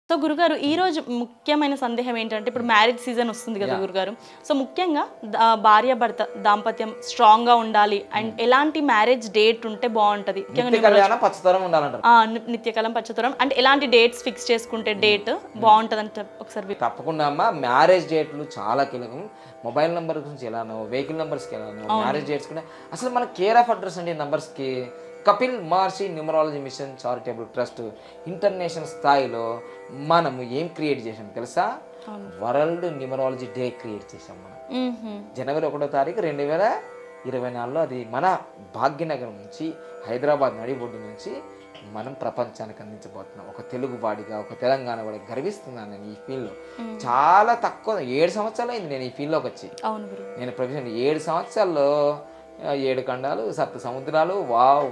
So గురుగారు ఈ రోజు ముఖ్యమైన సందేహం ఏంటంటే ఇప్పుడు మ్యారేజ్ సీజన్ వస్తుంది కదా గురుగారు. సో ముఖ్యంగా భార్యాభర్త దాంపత్యం స్ట్రాంగ్ గా ఉండాలి అండ్ ఎలాంటి మ్యారేజ్ డేట్ ఉంటే బాగుంటది? నిత్యకాలం పచ్చతరం అంటే ఎలాంటి డేట్స్ ఫిక్స్ చేసుకుంటే డేట్ బాగుంటది అంటే ఒకసారి తప్పకుండా అమ్మా. మ్యారేజ్ డేట్లు చాలా కీలకం. మొబైల్ నెంబర్ గురించి ఎలానో, వెహికల్ నెంబర్స్కి ఎలానో, మ్యారేజ్ డేట్స్ కూడా అసలు మన కేర్ ఆఫ్ అడ్రస్ అండి నంబర్స్కి. Kapil Maharshi numerology mission charitable trust international స్థాయిలో మనము ఏం క్రియేట్ చేసాం తెలుసా? వరల్డ్ న్యూమరాలజీ డే క్రియేట్ చేసాం మనం. జనవరి 1వ తారీఖు 2024లో అది మన భాగ్యనగరం నుంచి హైదరాబాద్ నడిబొడ్డు నుంచి మనం ప్రపంచానికి అందించబోతున్నాం. ఒక తెలుగు వాడిగా, ఒక తెలంగాణ వాడిగా గర్విస్తున్నాను నేను ఈ ఫీల్డ్లో. చాలా తక్కువ 7 సంవత్సరాలు అయింది నేను ఈ ఫీల్డ్లోకి వచ్చి. నేను ప్రొఫెషన్ 7 సంవత్సరాల్లో 7 ఖండాలు, 7 సముద్రాలు,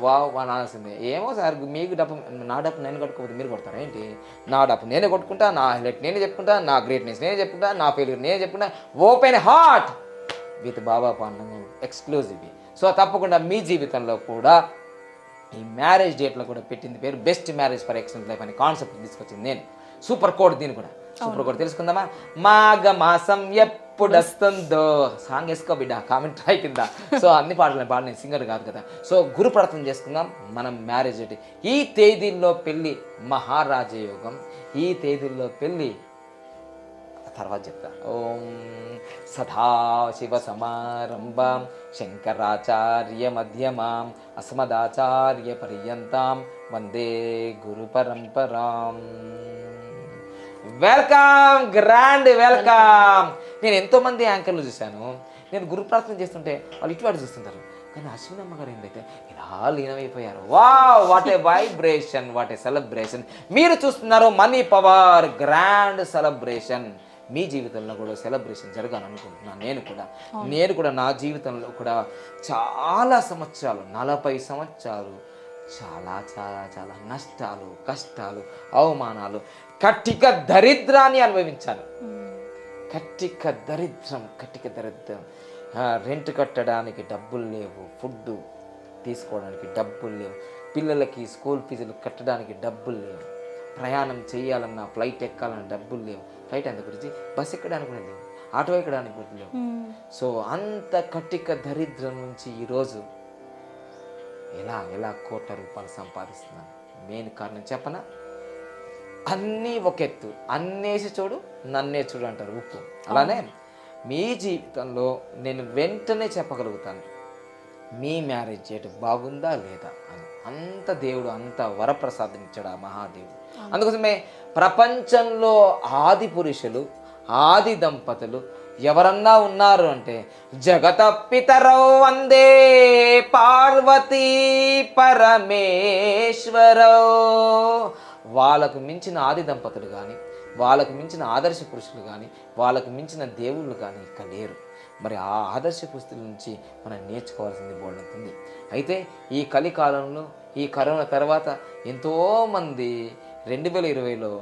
వావ్ అనాల్సిందే. ఏమో సార్ మీకు డప్పు, నా డప్పు నేను కొట్టుకోకపోతే మీరు కొడతారా ఏంటి? నా డప్పు నేనే కొట్టుకుంటా, నా హైలైట్ నేనే చెప్పుకుంటా, నా గ్రేట్నెస్ నేనే చెప్పుకుంటా, నా ఫెయిల్యూర్ నేనే చెప్పుకుంటా. Open heart with Baba పాండంగం exclusive. So తప్పకుండా మీ జీవితంలో కూడా ఈ మ్యారేజ్ డేట్లో కూడా పెట్టింది పేరు best marriage for excellent life అనే కాన్సెప్ట్ తీసుకొచ్చింది నేను. సూపర్ కోడ్, దీన్ని కూడా సూపర్ కోడ్ తెలుసుకుందామా? మాఘ మాసం ఎప్పుడు వస్తుందో సాంగ్ వేసుకో బిడ్డ, కామెంట్ రాయి కింద. సో అన్ని పాటలు పాడు, నేను సింగర్ కాదు కదా. సో గురు ప్రార్థన చేసుకుందాం. మనం మ్యారేజ్ డేట్ ఈ తేదీల్లో పెళ్ళి మహారాజయోగం, ఈ తేదీల్లో పెళ్ళి తర్వాత చెప్తా. ఓం సదాశివ సమారంభాం శంకరాచార్య మధ్యమాం అస్మదాచార్య పర్యంతాం వందే గురు పరంపరాం. Welcome, grand welcome. నేను ఎంతోమంది యాంకర్లు చూశాను. నేను గురు ప్రార్థన చేస్తుంటే వాళ్ళు ఇటువంటి చూస్తుంటారు, కానీ అశ్విని అమ్మగారు ఏంటంటే ఇలా లీనమైపోయారు. What a vibration, what a celebration. మీరు చూస్తున్నారు మనీ పవర్ గ్రాండ్ సెలబ్రేషన్. మీ జీవితంలో కూడా సెలబ్రేషన్ జరగాలనుకుంటున్నాను. నేను కూడా నా జీవితంలో కూడా చాలా సంవత్సరాలు, 40 సంవత్సరాలు చాలా చాలా చాలా నష్టాలు, కష్టాలు, అవమానాలు, కట్టిక దరిద్రాన్ని అనుభవించాను. కట్టిక దరిద్రం. రెంట్ కట్టడానికి డబ్బులు లేవు, ఫుడ్ తీసుకోవడానికి డబ్బులు లేవు, పిల్లలకి స్కూల్ ఫీజులు కట్టడానికి డబ్బులు లేవు, ప్రయాణం చేయాలన్నా, ఫ్లైట్ ఎక్కాలన్నా డబ్బులు లేవు. ఫ్లైట్ అంత గురించి బస్ ఎక్కడానికి కూడా లేవు, ఆటో ఎక్కడానికి కూడా లేవు. సో అంత కట్టిక దరిద్రం నుంచి ఈరోజు ఎలా కోట్ల రూపాయలు సంపాదిస్తున్నాను. మెయిన్ కారణం చెప్పనా? అన్నీ ఒక ఎత్తు, అన్నేసి చూడు నన్నే చూడు అంటారు ఉప్పు. అలానే మీ జీవితంలో నేను వెంటనే చెప్పగలుగుతాను మీ మ్యారేజ్ డేట్ బాగుందా లేదా అని. అంత దేవుడు అంత వరప్రసాదం ఇచ్చాడు ఆ మహాదేవుడు. అందుకోసమే ప్రపంచంలో ఆది పురుషులు, ఆది దంపతులు ఎవరన్నా ఉన్నారు అంటే జగత పితరౌ వందే పార్వతీ పరమేశ్వరౌ. వాళ్ళకు మించిన ఆది దంపతులు కానీ, వాళ్ళకు మించిన ఆదర్శ పురుషులు కానీ, వాళ్ళకు మించిన దేవుళ్ళు కానీ ఇక్కడ లేరు. మరి ఆ ఆదర్శ పురుషుల నుంచి మనం నేర్చుకోవాల్సింది బోల్డంతుంది. అయితే ఈ కలికాలంలో, ఈ కరోనా తర్వాత ఎంతోమంది 2020లో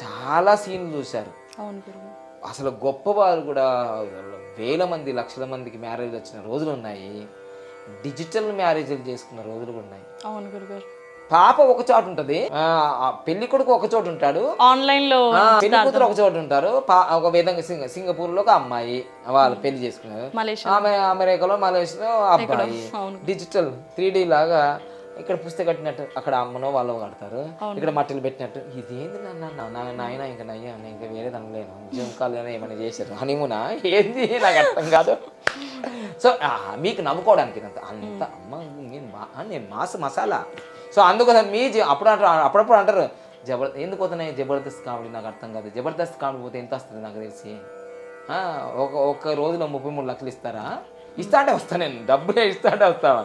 చాలా సీన్లు చూశారు. అసలు గొప్పవారు కూడా వేల మంది, లక్షల మందికి మ్యారేజ్ వచ్చిన రోజులు ఉన్నాయి. డిజిటల్ మ్యారేజ్లు చేసుకున్న రోజులు కూడా ఉన్నాయి. అవును గురుగారు. పాప ఒక చోట ఉంటుంది, పెళ్లి కొడుకు ఒక చోట ఉంటాడు, ఆన్లైన్ లో పెళ్లి కూతురు ఒక చోట ఉంటారు. ఒక విధంగా సింగపూర్ లో ఒక అమ్మాయి వాళ్ళు పెళ్లి చేసుకున్నారు, ఆమె అమెరికాలో, మలేషియాలో అబ్బాయి. డిజిటల్ 3D లాగా ఇక్కడ పుస్తకం కట్టినట్టు అక్కడ అమ్మనో వాళ్ళు కడతారు, ఇక్కడ మట్టలు పెట్టినట్టు. ఇదేంది నాయన ఇంకా నయ్యా, ఇంకా వేరే అనలేను. జంకాలు ఏమైనా చేశారు హనీమూనా ఏంది నాకు అర్థం కాదు. సో మీకు నవ్వుకోవడానికి అంత అమ్మ నేను మసాలా. సో అందుకోసం మీ అప్పుడప్పుడు అంటారు ఎందుకు పోతున్నాయి జబర్దస్త్ కామెడీ, నాకు అర్థం కాదు. జబర్దస్త్ కామెడీ పోతే ఎంత వస్తుంది నాకు తెలిసి? ఒక రోజులో 33 లక్షలు ఇస్తారా? ఇస్తా అంటే వస్తా, నేను డబ్బులే ఇస్తా అంటే వస్తావా?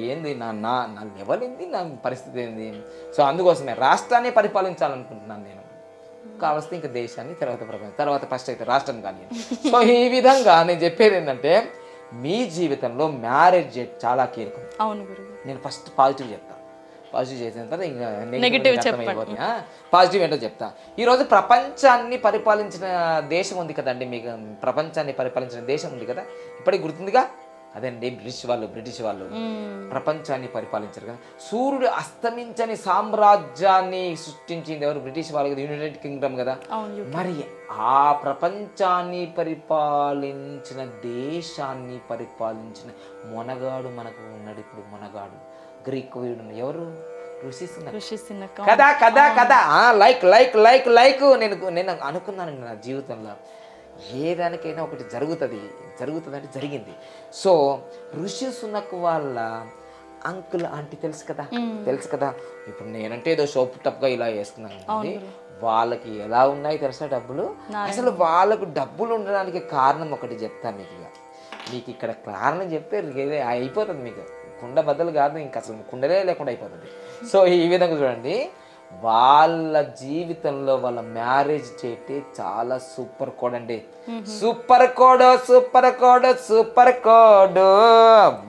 ఏంది నా లెవెల్ ఏంది, నా పరిస్థితి ఏంది? సో అందుకోసమే రాష్ట్రాన్ని పరిపాలించాలనుకుంటున్నాను నేను. కావలిస్తే ఇంకా దేశాన్ని, తర్వాత ప్రపంచం, తర్వాత ఫస్ట్ అయితే రాష్ట్రం కానీ. సో ఈ విధంగా నేను చెప్పేది ఏంటంటే మీ జీవితంలో మ్యారేజ్ డేట్ చాలా కీలకం. అవును గురు. నేను ఫస్ట్ పాజిటివ్ చెప్తాను, పాజిటివ్ చేసిన తర్వాత ఇంకా నెగిటివ్ అర్థమైపోతుంది. పాజిటివ్ ఏంటో చెప్తా. ఈరోజు ప్రపంచాన్ని పరిపాలించిన దేశం ఉంది కదండి, మీకు ప్రపంచాన్ని పరిపాలించిన దేశం ఉంది కదా, ఇప్పటికి గుర్తుందిగా అదండి బ్రిటిష్ వాళ్ళు ప్రపంచాన్ని పరిపాలించారు కదా. సూర్యుడు అస్తమించని సామ్రాజ్యాన్ని సృష్టించింది ఎవరు? బ్రిటిష్ వాళ్ళు కదా, యునైటెడ్ కింగ్డమ్ కదా. మరి ఆ ప్రపంచాన్ని పరిపాలించిన దేశాన్ని పరిపాలించిన మొనగాడు మనకు ఉన్నాడు ఇప్పుడు. మొనగాడు గ్రీక్ వీరుడు ఎవరు? ఋషి సునక్. కదా లైక్ నేను అనుకున్నానండి నా జీవితంలో ఏ దానికైనా ఒకటి జరుగుతుంది అంటే జరిగింది. సో ఋషి సునక్ వాళ్ళ అంకుల్ ఆంటీ తెలుసు కదా. ఇప్పుడు నేనంటే ఏదో షోప్ టప్గా ఇలా వేస్తున్నాను కానీ వాళ్ళకి ఎలా ఉన్నాయి తెలుసా డబ్బులు? అసలు వాళ్ళకు డబ్బులు ఉండడానికి కారణం ఒకటి చెప్తాను మీకు ఇక్కడ కారణం చెప్తే అయిపోతుంది మీకు. కుండ బద్దలు కాదు, ఇంకా అసలు కుండలే లేకుండా అయిపోతుంది. సో ఈ విధంగా చూడండి, వాళ్ళ జీవితంలో వాళ్ళ మ్యారేజ్ చేస్తే చాలా సూపర్ కోడ్ అండి. Super code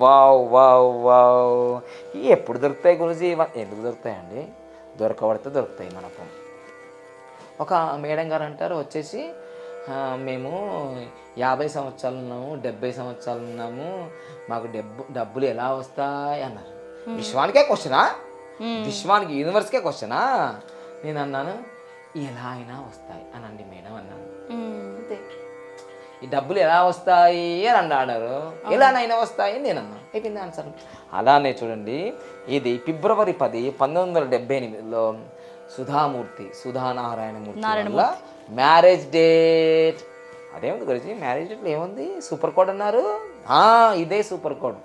wow. ఎప్పుడు దొరుకుతాయి గురుజీ? ఎందుకు దొరుకుతాయండి? దొరకబడితే మనకు. ఒక మేడం గారు అంటారు వచ్చేసి, మేము 50 సంవత్సరాలు ఉన్నాము, 70 సంవత్సరాలు ఉన్నాము, మాకు డబ్బులు ఎలా వస్తాయి అన్నారు. విశ్వానికే క్వశ్చనా? విశ్వానికి యూనివర్స్కే క్వశ్చనా? నేను అన్నాను ఎలా అయినా వస్తాయి అనండి మేడం అన్నాను. అంతే. ఈ డబ్బులు ఎలా వస్తాయి అని అన్నారు. ఎలానైనా వస్తాయి అని నేను అన్నాను. అయిపోయింది ఆన్సర్. అలానే చూడండి, ఇది ఫిబ్రవరి 10, 1978లో సుధానారాయణమూర్తి వల్ల మ్యారేజ్ డేట్. అదేముంది గురించి మ్యారేజ్ డేట్లో ఏముంది? సూపర్ కోడ్ అన్నారు. ఇదే సూపర్ కోడ్.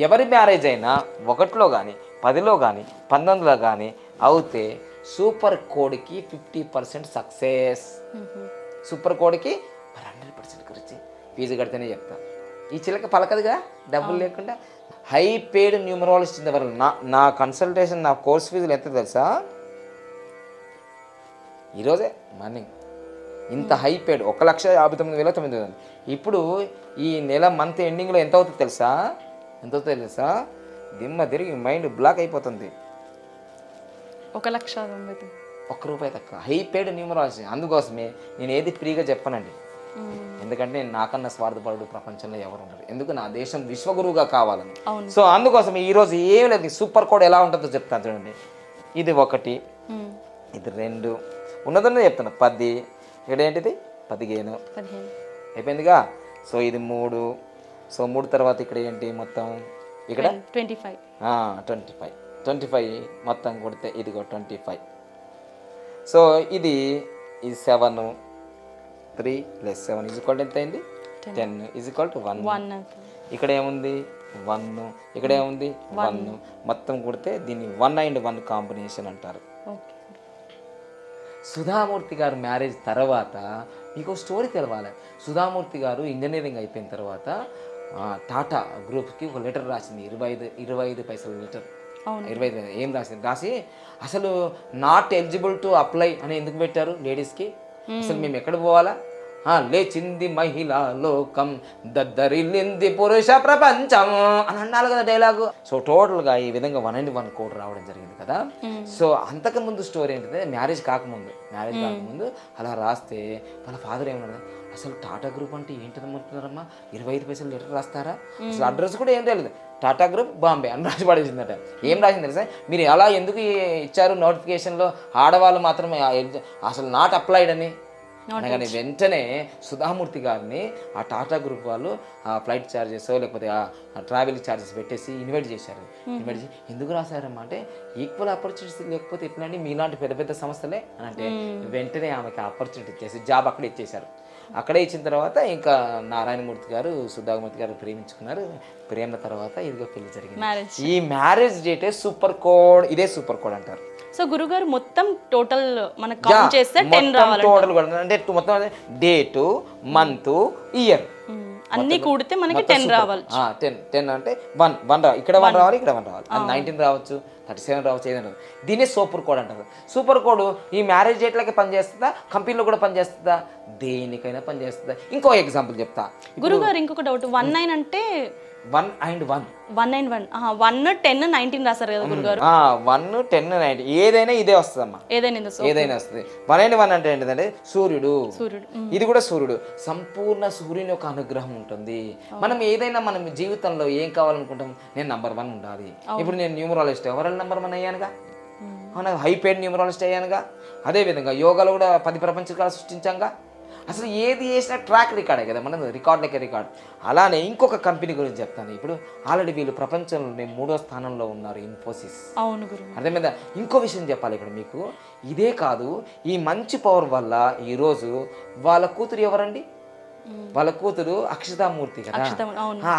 ఎవరి మ్యారేజ్ అయినా 1లో కానీ 10లో కానీ 19లో కానీ అవుతే సూపర్ కోడ్కి 50% సక్సెస్. సూపర్ కోడ్కి 100% గురించి ఫీజు కడితేనే చెప్తా. ఈ చిలక పలకదుగా డబ్బులు లేకుండా. హై పెయిడ్ న్యూమరాలజిస్ట్ ఎవరు? నా కన్సల్టేషన్, నా కోర్స్ ఫీజులు ఎంత తెలుసా? ఈరోజే మార్నింగ్ ఇంత హై పెయిడ్ 1,59,900. ఇప్పుడు ఈ నెల మంత్ ఎండింగ్లో ఎంత అవుతుందో తెలుసా? దిమ్మ తిరిగి మైండ్ బ్లాక్ అయిపోతుంది. 1,90,000. ₹1 తక్కువ. High paid numerology. అందుకోసమే నేను ఏది ఫ్రీగా చెప్పనండి. ఎందుకంటే నేను నాకన్నా స్వార్థపరుడు ప్రపంచంలో ఎవరు ఉండరు. ఎందుకు? నా దేశం విశ్వగురువుగా కావాలని. సో అందుకోసం ఈరోజు ఏం లేదు, సూపర్ కోడ్ ఎలా ఉంటుందో చెప్తాను చూడండి. ఇది 1, ఇది 2 ఉన్నదనే చెప్తాను. 10, ఇక్కడ ఏంటిది 15 అయిపోయిందిగా. సో ఇది 3. సో 3 తర్వాత ఇక్కడ ఏంటి మొత్తం? ఇక్కడ 25 మొత్తం కొడితే ఇదిగో 25. సో ఇది 7, 3 + 7 = ఎంత అయింది? 10 = 1. ఇక్కడ ఏముంది? 1. ఇక్కడ ఏముంది? 1. మొత్తం కొడితే దీన్ని 1 కాంబినేషన్ అంటారు. సుధామూర్తి గారు మ్యారేజ్ తర్వాత మీకు స్టోరీ తెలవాలి. సుధామూర్తి గారు ఇంజనీరింగ్ అయిపోయిన తర్వాత టాటా గ్రూప్కి ఒక లెటర్ రాసింది. 25 పైసల లెటర్. 25 ఏం రాసి అసలు నాట్ ఎలిజిబుల్ టు అప్లై అని ఎందుకు పెట్టారు లేడీస్కి? అసలు మేము ఎక్కడ పోవాలా? లేచింది మహిళా లోకం, దద్దరిల్లింది పురుష ప్రపంచం అని అన్నారు కదా డైలాగు. సో టోటల్గా ఈ విధంగా 1 కోడ్ రావడం జరిగింది కదా. సో అంతకుముందు స్టోరీ ఏంటంటే మ్యారేజ్ కాకముందు అలా రాస్తే వాళ్ళ ఫాదర్ ఏమన్నాడు, అసలు టాటా గ్రూప్ అంటే ఏంటనుకుంటున్నారమ్మా? 25 పైసలు లెటర్ రాస్తారా? అసలు అడ్రస్ కూడా ఏం తెలియదు. టాటా గ్రూప్ బాంబే అని రాసి పడేసిందట. ఏం రాసింది తెలుసా? మీరు అలా ఎందుకు ఇచ్చారు నోటిఫికేషన్లో? ఆడవాళ్ళు మాత్రమే అసలు నాట్ అప్లైడ్ అని అనగానే వెంటనే సుధామూర్తి గారిని ఆ టాటా గ్రూప్ వాళ్ళు ఆ ఫ్లైట్ ఛార్జెస్ లేకపోతే ఆ ట్రావెల్ ఛార్జెస్ పెట్టేసి ఇన్వైట్ చేశారు. ఇన్వైట్ చేసి ఎందుకు రాశారమ్మా అంటే ఈక్వల్ ఆపర్చునిటీస్ లేకపోతే ఎట్లా అండి మీలాంటి పెద్ద పెద్ద సంస్థలే అని అంటే వెంటనే ఆమెకి ఆపర్చునిటీ ఇచ్చేసి జాబ్ అక్కడే ఇచ్చేశారు. అక్కడే ఇచ్చిన తర్వాత ఇంకా నారాయణమూర్తి గారు సుధామూర్తి గారు ప్రేమించుకున్నారు. ప్రేమ తర్వాత ఇదిగో పెళ్లి జరిగింది. ఈ మ్యారేజ్ డేటే సూపర్ కోడ్. ఇదే సూపర్ కోడ్ అంటారు. సో గురుగారు మొత్తం టోటల్ మనకు కౌంట్ చేస్తే 10 రావాలి. టోటల్ అంటే మొత్తం డేట్, మంత్, ఇయర్ అన్ని కూడితే మనకి 10 రావాలి. 10 అంటే 1 రావాలి. ఇక్కడ 1 రావాలి, ఇక్కడ 1 రావాలి. అది 19 రావచ్చు, 37 రావచ్చు, ఏదైనా. దీన్ని సూపర్ కోడ్ అంటారు. సూపర్ కోడ్ ఈ మ్యారేజ్ డేట్లకి పనిచేస్తుందా? కంపెనీలో కూడా దేనికైనా పనిచేస్తుందా? ఇంకో ఎగ్జాంపుల్ చెప్తా గురుగారు. ఇంకొక డౌట్, 19 అంటే 1 and 1. 1 and 1. 1, 10, 19 రాశారు కదా గురుగారు. 1, 10, 90 ఏదైనా ఇదే వస్తుందమ్మా. ఏదైనా ఏదైనా వస్తుంది. 1 and 1 అంటే ఏంటంటే సూర్యుడు. ఇది కూడా సూర్యుడు. సంపూర్ణ సూర్యుని యొక్క అనుగ్రహం ఉంటుంది. మనం ఏదైనా మనం జీవితంలో ఏం కావాలనుకుంటాం, నేను నంబర్ 1 ఉండాలి. ఇప్పుడు నేను న్యూమరాలజిస్ట్, ఓవరాల్ నంబర్ 1 అయ్యానుగా, హై పెయిడ్ న్యూమరాలజిస్ట్ అయ్యానుగా. అదేవిధంగా యోగాలో కూడా 10 ప్రపంచకాలు సృష్టించాంగా. అసలు ఏది చేసినా ట్రాక్ రికార్డే కదా, మనం రికార్డులకే రికార్డ్. అలానే ఇంకొక కంపెనీ గురించి చెప్తాను. ఇప్పుడు ఆల్రెడీ వీళ్ళు ప్రపంచంలోనే 3వ స్థానంలో ఉన్నారు, ఇన్ఫోసిస్. అవును గురు. అర్థమైందా? ఇంకో విషయం చెప్పాలి ఇక్కడ మీకు. ఇదే కాదు, ఈ మంచి పవర్ వల్ల ఈరోజు వాళ్ళ కూతురు ఎవరండి, వాళ్ళ కూతురు అక్షితామూర్తి కదా.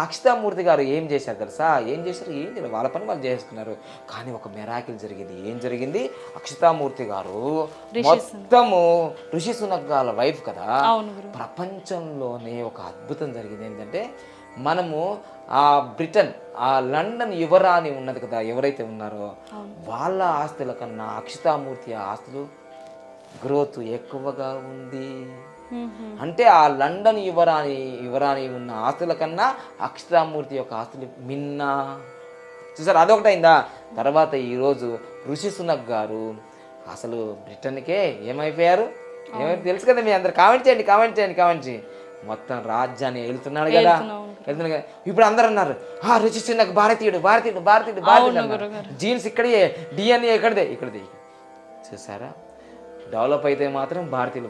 అక్షితామూర్తి గారు ఏం చేశారు తెలుసా? ఏం చేశారు, వాళ్ళ పని వాళ్ళు చేసుకున్నారు. కానీ ఒక మెరాకిల్ జరిగింది. ఏం జరిగింది? అక్షితామూర్తి గారు మొత్తము ఋషి సునక్ గారి వైఫ్ కదా, ప్రపంచంలోనే ఒక అద్భుతం జరిగింది. ఏంటంటే మనము ఆ బ్రిటన్, ఆ లండన్ యువరాణి ఉన్నది కదా, ఎవరైతే ఉన్నారో వాళ్ళ ఆస్తుల కన్నా అక్షితామూర్తి ఆస్తులు గ్రోత్ ఎక్కువగా ఉంది. అంటే ఆ లండన్ యువరాణి ఉన్న ఆస్తుల కన్నా అక్షితామూర్తి యొక్క ఆస్తులు మిన్నా. చూసారు, అదొకటి అయిందా. తర్వాత ఈరోజు ఋషి సునక్ గారు అసలు బ్రిటన్కే ఏమైపోయారు, ఏమైతే తెలుసు కదా. మీ అందరు కామెంట్ చేయండి. మొత్తం రాజ్యాన్ని వెళ్తున్నాడు కదా. ఇప్పుడు అందరు అన్నారు ఋషి సునక్ భారతీయుడు. జీన్స్ ఇక్కడే, డిఎన్ఏ ఇక్కడదే. చూసారా, డెవలప్ అయితే మాత్రం భారతీయులు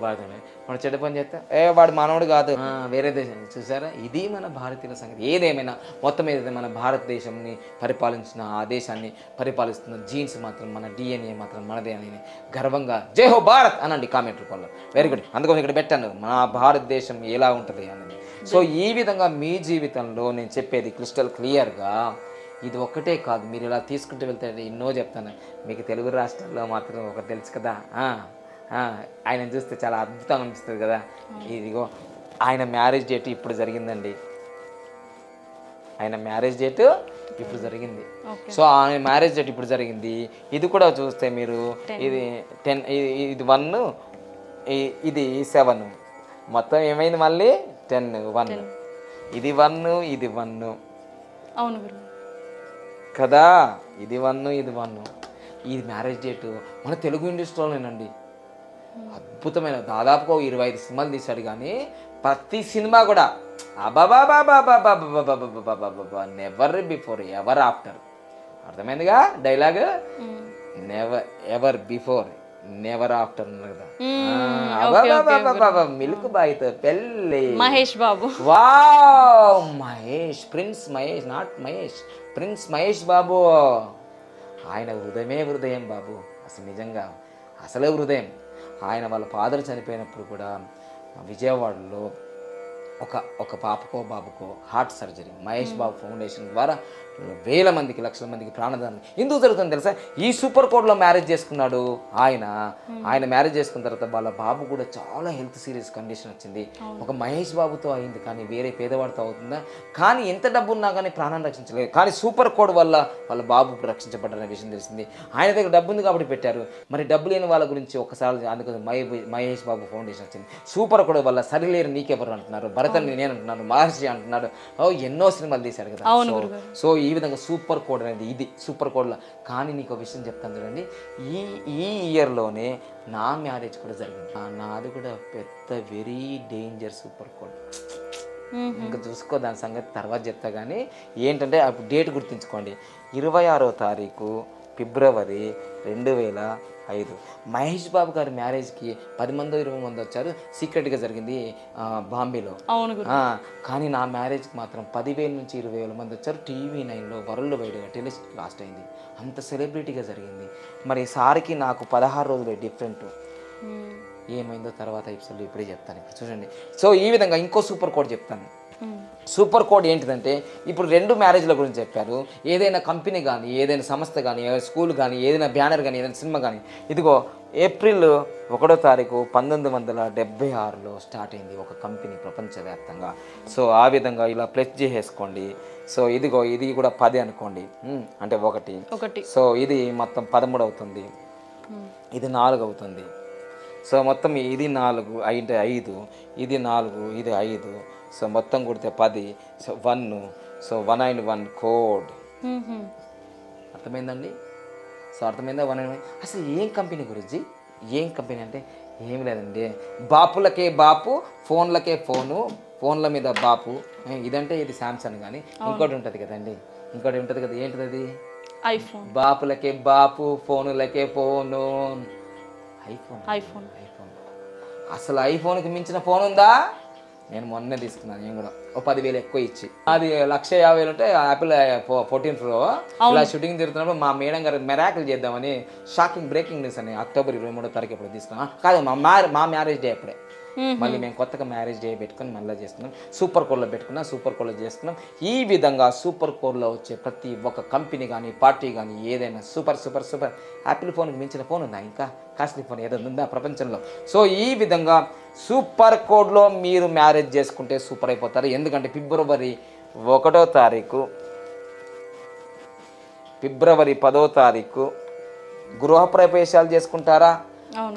మన చెడ్డ పని చేస్తే వాడు మనోడు కాదు, వేరే దేశం. చూసారా, ఇది మన భారతీయుల సంగతి. ఏదేమైనా మొత్తం ఏదైతే మన భారతదేశంని పరిపాలించిన, ఆ దేశాన్ని పరిపాలిస్తున్న జీన్స్ మాత్రం, మన డిఎన్ఏ మాత్రం మనదే అని గర్వంగా జై హో భారత్ అనండి కామెంట్ రూపంలో. Very good. అందుకోసం ఇక్కడ పెట్టాను మన భారతదేశం ఎలా ఉంటుంది అనేది. సో ఈ విధంగా మీ జీవితంలో నేను చెప్పేది క్రిస్టల్ క్లియర్గా. ఇది ఒక్కటే కాదు, మీరు ఇలా తీసుకుంటూ వెళ్తే ఎన్నో చెప్తాను. మీకు తెలుగు రాష్ట్రాల్లో మాత్రం ఒకటి తెలుసు కదా, ఆయన చూస్తే చాలా అద్భుతంగా అనిపిస్తుంది కదా. ఇదిగో ఆయన మ్యారేజ్ డేట్ ఇప్పుడు జరిగిందండి. సో ఆయన మ్యారేజ్ డేట్ ఇప్పుడు జరిగింది. ఇది కూడా చూస్తే మీరు ఇది 10, ఇది 1, ఇది 7, మొత్తం ఏమైంది మళ్ళీ 10, 1. ఇది 1, ఇది 1. అవును కదా, ఇది 1, ఇది 1. ఇది మ్యారేజ్ డేట్ మన తెలుగు ఇండస్ట్రీలోనేనండి. అద్భుతమైన, దాదాపుగా 25 సినిమాలు తీశాడు. కానీ ప్రతి సినిమా కూడా నెవర్ బిఫోర్ ఎవర్ ఆఫ్టర్. అర్థమైందిగా dialogue, never ever before never after ఉన్నది కదా. మిల్క్ బాయ్తో పెళ్ళి, Mahesh Babu. Wow, Mahesh, prince Mahesh, not Mahesh, prince Mahesh Babu. ఆయన హృదయం బాబు, అసలు నిజంగా అసలే హృదయం. ఆయన వాళ్ళ ఫాదర్ చనిపోయినప్పుడు కూడా విజయవాడలో ఒక పాపకో బాబుకో heart surgery Mahesh Babu foundation ద్వారా వేల మందికి, లక్షల మందికి ప్రాణదానం ఎందుకు జరుగుతుంది తెలుసా? ఈ సూపర్ కోడ్లో మ్యారేజ్ చేసుకున్నాడు ఆయన మ్యారేజ్ చేసుకున్న తర్వాత వాళ్ళ బాబు కూడా చాలా హెల్త్ సీరియస్ కండిషన్ వచ్చింది. ఒక మహేష్ బాబుతో అయింది, కానీ వేరే పేదవాడితో అవుతుందా? కానీ ఎంత డబ్బు ఉన్నా కానీ ప్రాణాన్ని రక్షించలేదు. కానీ సూపర్ కోడ్ వల్ల వాళ్ళ బాబు రక్షించబడ్డనే విషయం తెలిసింది. ఆయన దగ్గర డబ్బు ఉంది కాబట్టి పెట్టారు. మరి డబ్బు లేని వాళ్ళ గురించి ఒకసారి అందుకని మహేష్ బాబు ఫౌండేషన్ వచ్చింది. సూపర్ కోడ్ వల్ల సరిలేరు నీకెవరు అంటున్నారు, భరతని నేను అంటున్నాను, మహర్షి అంటున్నాడు. ఎన్నో సినిమాలు తీశాడు కదా. సో ఈ విధంగా సూపర్ కోడ్ అనేది ఇది సూపర్ కోడ్లో. కానీ నీకు ఒక విషయం చెప్తాను చూడండి, ఈ ఇయర్లోనే నా మ్యారేజ్ కూడా జరిగింది. నాది కూడా పెద్ద వెరీ డేంజర్ సూపర్ కోడ్. ఇంకా చూసుకో, దాని సంగతి తర్వాత చెప్తా. కానీ ఏంటంటే అప్పుడు డేట్ గుర్తుంచుకోండి, 26వ తారీఖు ఫిబ్రవరి 2005. మహేష్ బాబు గారి మ్యారేజ్కి 10 మందో 20 మంది వచ్చారు. సీక్రెట్గా జరిగింది బాంబేలో. కానీ నా మ్యారేజ్కి మాత్రం 10,000 నుంచి 20,000 మంది వచ్చారు. TV9లో వరల్డ్ వైడ్గా టెలికాస్ట్ అయింది. అంత సెలబ్రిటీగా జరిగింది. మరి సార్కి నాకు 16 రోజులే డిఫరెంట్. ఏమైందో తర్వాత ఎపిసోడ్లో ఇప్పుడే చెప్తాను. ఇప్పుడు చూడండి. సో ఈ విధంగా ఇంకో సూపర్ కోడ్ చెప్తాను. సూపర్ కోడ్ ఏంటిదంటే, ఇప్పుడు 2 మ్యారేజ్ల గురించి చెప్పారు. ఏదైనా కంపెనీ కానీ, ఏదైనా సంస్థ కానీ, స్కూల్ కానీ, ఏదైనా బ్యానర్ కానీ, ఏదైనా సినిమా కానీ, ఇదిగో ఏప్రిల్ 1వ తారీఖు 1976లో స్టార్ట్ అయింది ఒక కంపెనీ ప్రపంచవ్యాప్తంగా. సో ఆ విధంగా ఇలా ప్లస్ చేసేసుకోండి. సో ఇదిగో ఇది కూడా 10 అనుకోండి, అంటే 1. సో ఇది మొత్తం 13 అవుతుంది, ఇది 4 అవుతుంది. సో మొత్తం ఇది 4 అంటే 5, ఇది 4, ఇది 5. సో మొత్తం కొడితే 10. So 1, so 191 code. మ్మ్. అర్థమైందండి? సో అర్థమైందా? 191 అసలు ఏం కంపెనీ గురించి? ఏం కంపెనీ అంటే ఏం లేదండి, బాపులకే బాపు, ఫోన్లకే ఫోను, ఫోన్ల మీద బాపు. ఇదంటే ఇది శాంసంగ్, కానీ ఇంకోటి ఉంటుంది కదండి, ఇంకోటి ఉంటుంది కదా, ఏంటిది అది? ఐఫోన్. బాపులకే బాపు, ఫోనులకే ఫోను, ఐఫోన్. ఐఫోన్. ఐఫోన్. అసలు ఐఫోన్కి మించిన ఫోన్ ఉందా? నేను మొన్నే తీసుకున్నాను, నేను కూడా ఓ 10,000 ఎక్కువ ఇచ్చి. అది 1,50,000 ఉంటే యాపిల్ 14 Pro. ఇలా షూటింగ్ తిరుగుతున్నప్పుడు మా మేడం గారు మెరాకిల్ చేద్దామని, షాకింగ్ బ్రేకింగ్ న్యూస్ అని అక్టోబర్ 23వ తారీఖు ఎప్పుడు తీసుకున్నాం కాదు, మా మ్యారేజ్ డే అప్పుడే. మళ్ళీ మేము కొత్తగా మ్యారేజ్ డే పెట్టుకుని మళ్ళీ చేసుకున్నాం, సూపర్ కోర్లో పెట్టుకున్నాం, సూపర్ కోర్లో చేసుకున్నాం. ఈ విధంగా సూపర్ కోర్లో వచ్చే ప్రతి ఒక్క కంపెనీ కానీ పార్టీ కానీ ఏదైనా సూపర్ సూపర్ సూపర్. యాపిల్ ఫోన్కి మించిన ఫోన్ ఉందా? ఇంకా కాస్ట్లీ ఫోన్ ఏదైనా ఉందా ప్రపంచంలో? సో ఈ విధంగా సూపర్ కోడ్లో మీరు మ్యారేజ్ చేసుకుంటే సూపర్ అయిపోతారు. ఎందుకంటే ఫిబ్రవరి 1వ తారీఖు, ఫిబ్రవరి 10వ తారీఖు గృహప్రవేశాలు చేసుకుంటారా,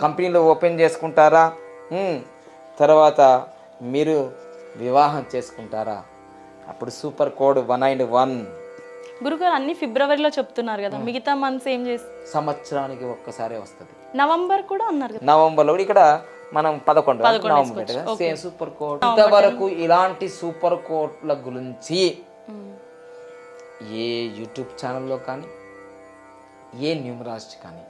కంపెనీలు ఓపెన్ చేసుకుంటారా, తర్వాత మీరు వివాహం చేసుకుంటారా, అప్పుడు సూపర్ కోడ్ 191. గురుగారు అన్ని ఫిబ్రవరిలో చెప్తున్నారు కదా, మిగతా మంత్స్ ఏం చేసి? సంవత్సరానికి ఒక్కసారే వస్తుంది. నవంబర్ కూడా అన్నారు కదా. నవంబర్లో ఇక్కడ మనం 11 నవంబర్ పెట్టగా సేమ్ సూపర్ కోడ్. ఇంతవరకు ఇలాంటి సూపర్ కోడ్ల గురించి ఏ యూట్యూబ్ ఛానల్లో కానీ ఏ న్యూమరాస్ట్ కానీ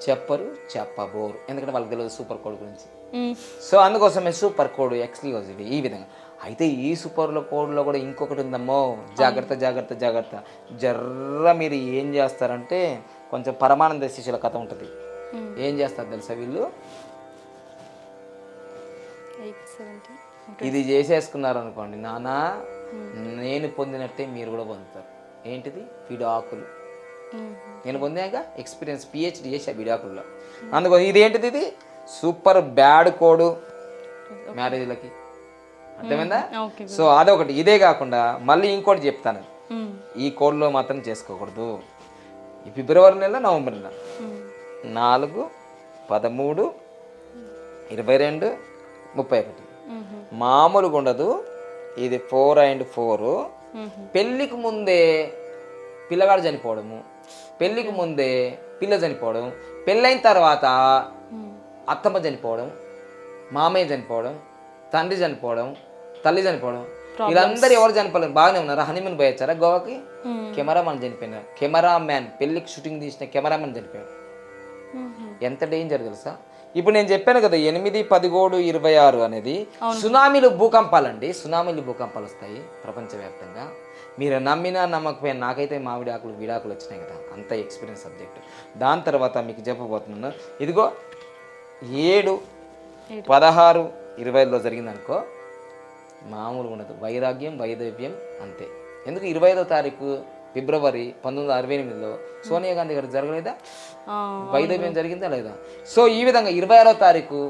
చెప్పబోరు, ఎందుకంటే వాళ్ళకి తెలియదు సూపర్ కోడ్ గురించి. సో అందుకోసమే సూపర్ కోడ్ ఎక్స్క్లూజివ్ ఈ విధంగా. అయితే ఈ సూపర్ కోడ్లో కూడా ఇంకొకటి ఉందమ్మో, జాగ్రత్త జాగ్రత్త జాగ్రత్త. జర్ర మీరు ఏం చేస్తారంటే, కొంచెం పరమానంద శిష్యుల కథ ఉంటుంది. ఏం చేస్తారు తెలుసా వీళ్ళు? ఇది చేసేసుకున్నారు అనుకోండి, నానా నేను పొందినట్టే మీరు కూడా పొందుతారు. ఏంటిది? విడాకులు. నేను పొందాక ఎక్స్పీరియన్స్ PhD చేసా విడాకుల్లో. అందుకో ఇదేంటిది? ఇది సూపర్ బ్యాడ్ కోడ్ మ్యారేజ్లకి. అర్థమైందా? సో అదొకటి. ఇదే కాకుండా మళ్ళీ ఇంకోటి చెప్తాను, ఈ కోడ్లో మాత్రం చేసుకోకూడదు. ఈ ఫిబ్రవరి నెల, నవంబర్ నెల 4, 13, 22, 31 మామూలుగా ఉండదు. ఇది 4 and 4. పెళ్ళికి ముందే పిల్లగాడు చనిపోవడము, పెళ్ళికి ముందే పిల్ల చనిపోవడం, పెళ్ళైన తర్వాత అత్తమ్మ చనిపోవడం, మామయ్య చనిపోవడం, తండ్రి చనిపోవడం, తల్లి చనిపోవడం. వీళ్ళందరూ ఎవరు చనిపోలేదు? బాగానే ఉన్నారా? హనీమూన్ పోయి వచ్చారా గోవాకి? కెమెరామ్యాన్ చనిపోయినారు. కెమెరామ్యాన్, పెళ్ళికి షూటింగ్ తీసిన కెమెరామ్యాన్ చనిపోయాడు. ఎంత డేంజర్ తెలుసా? ఇప్పుడు నేను చెప్పాను కదా 8, 17, 26 అనేది సునామీలు, భూకంపాలండి. సునామీలు, భూకంపాలు వస్తాయి ప్రపంచవ్యాప్తంగా. మీరు నమ్మినా నమ్మకపోయినా, నాకైతే మా విడాకులు వచ్చినాయి కదా, అంత ఎక్స్పీరియన్స్ సబ్జెక్ట్. దాని తర్వాత మీకు చెప్పబోతున్నాను, ఇదిగో 7, 16, 20లో జరిగిందనుకో, మామూలుగా ఉండదు. వైరాగ్యం, వైదవ్యం అంతే. ఎందుకు? 25వ తారీఖు ఫిబ్రవరి 1968లో సోనియా గాంధీ గారికి జరగలేదా? వైదవ్యం జరిగిందా లేదా? సో ఈ విధంగా 26వ తారీఖు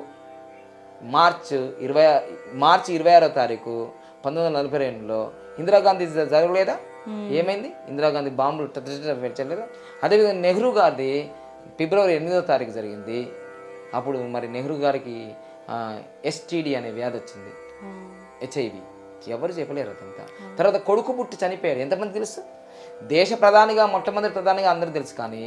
మార్చి 26వ తారీఖు 1942లో ఇందిరాగాంధీ జరగలేదా? ఏమైంది? ఇందిరాగాంధీ బాంబులు పెట్టలేదా? అదేవిధంగా నెహ్రూ గారిది ఫిబ్రవరి 8వ తారీఖు జరిగింది. అప్పుడు మరి నెహ్రూ గారికి STD అనే వ్యాధి వచ్చింది, HIV. ఎవరు చెప్పలేరు అదంతా. తర్వాత కొడుకు పుట్టి చనిపోయాడు. ఎంతమంది తెలుసు? దేశ ప్రధానిగా, మొట్టమొదటి ప్రధానిగా అందరూ తెలుసు. కానీ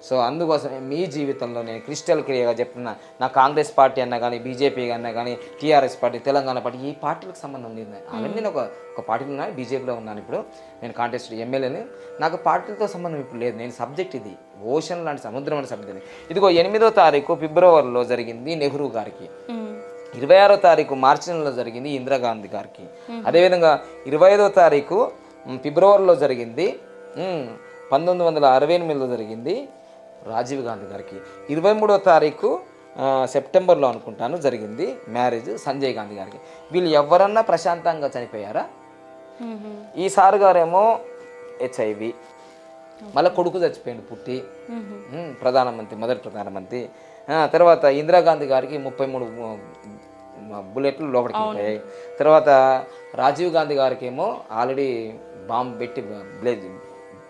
సో అందుకోసమే మీ జీవితంలో నేను క్రిస్టల్ క్లియర్గా చెప్తున్నా, నా కాంగ్రెస్ పార్టీ అన్నా కానీ, బీజేపీ అన్నా కానీ, TRS పార్టీ, తెలంగాణ పార్టీ, ఈ పార్టీలకు సంబంధం లేదు. అవన్నీ నేను ఒక పార్టీలో ఉన్నాను, బీజేపీలో ఉన్నాను. ఇప్పుడు నేను కాంటెస్ట్ ఎమ్మెల్యేని. నాకు పార్టీలతో సంబంధం ఇప్పుడు లేదు. నేను సబ్జెక్ట్ ఇది ఓషన్ లాంటి, సముద్రం లాంటి సబ్జెక్ట్. ఇదిగో 8వ తారీఖు ఫిబ్రవరిలో జరిగింది నెహ్రూ గారికి, 26వ తారీఖు మార్చి నెలలో జరిగింది ఇందిరాగాంధీ గారికి, అదేవిధంగా 25వ తారీఖు ఫిబ్రవరిలో జరిగింది 1968లో జరిగింది రాజీవ్ గాంధీ గారికి, 23వ తారీఖు సెప్టెంబర్లో అనుకుంటాను జరిగింది మ్యారేజ్ సంజయ్ గాంధీ గారికి. వీళ్ళు ఎవరన్నా ప్రశాంతంగా చనిపోయారా? ఈ సార్ గారేమో HIV, మళ్ళీ కొడుకు చచ్చిపోయాడు పుట్టి, ప్రధానమంత్రి, మొదటి ప్రధానమంత్రి. తర్వాత ఇందిరాగాంధీ గారికి 33 బుల్లెట్లు లోపలికి వెళ్ళిపోయాయి. తర్వాత రాజీవ్ గాంధీ గారికి ఏమో ఆల్రెడీ బాంబు పెట్టి